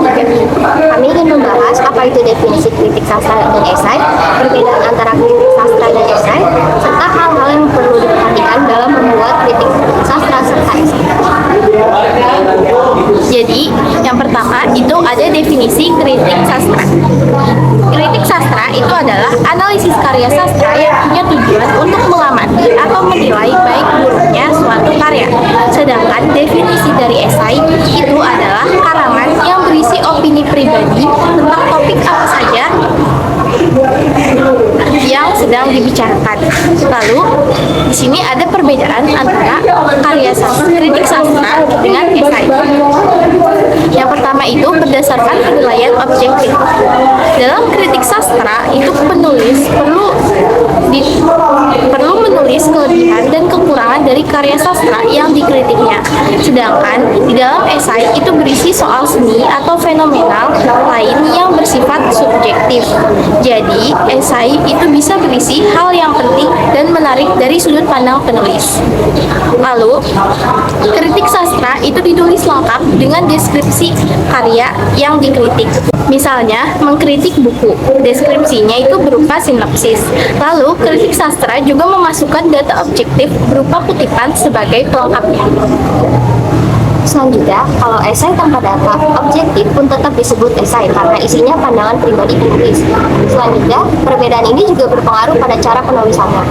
K3. Kami ingin membahas apa itu definisi kritik sastra dan esai, perbedaan antara kritik sastra dan esai, serta hal-hal yang perlu diperhatikan dalam membuat kritik sastra serta esai. Jadi, yang pertama itu ada definisi kritik sastra. Kritik sastra itu adalah analisis karya sastra yang punya tujuan untuk mengamati atau menilai baik buruknya suatu karya. Sedangkan definisi dari esai itu adalah karangan yang berisi opini pribadi tentang topik apa saja yang sedang dibicarakan. Lalu, di sini ada perbedaan antara karya sastra, kritik sastra dengan esai. Yang pertama itu berdasarkan penilaian objektif. Dalam kritik sastra itu penulis perlu menulis kelebihan dan kekurangan dari karya sastra yang dikritiknya. Sedangkan di dalam esai itu berisi soal seni atau fenomenal lain yang bersifat subjektif. Jadi, esai itu bisa berisi hal yang penting dan menarik dari sudut pandang penulis. Lalu, kritik sastra itu ditulis lengkap dengan deskripsi karya yang dikritik. Misalnya, mengkritik buku. Deskripsinya itu berupa sinopsis. Lalu, kritik sastra juga memasukkan data objektif berupa kutipan sebagai pelengkapnya. Selanjutnya, kalau esai tanpa data objektif pun tetap disebut esai karena isinya pandangan pribadi penulis. Selanjutnya, perbedaan ini juga berpengaruh pada cara penulisannya.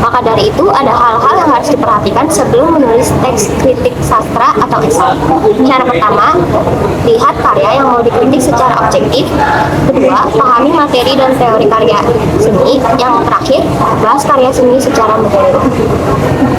Maka dari itu, ada hal-hal yang harus diperhatikan sebelum menulis teks kritik sastra atau esai. Cara pertama, lihat karya yang mau dikritik secara objektif. Kedua, pahami materi dan teori karya seni. Yang terakhir, bahas karya seni secara menyeluruh.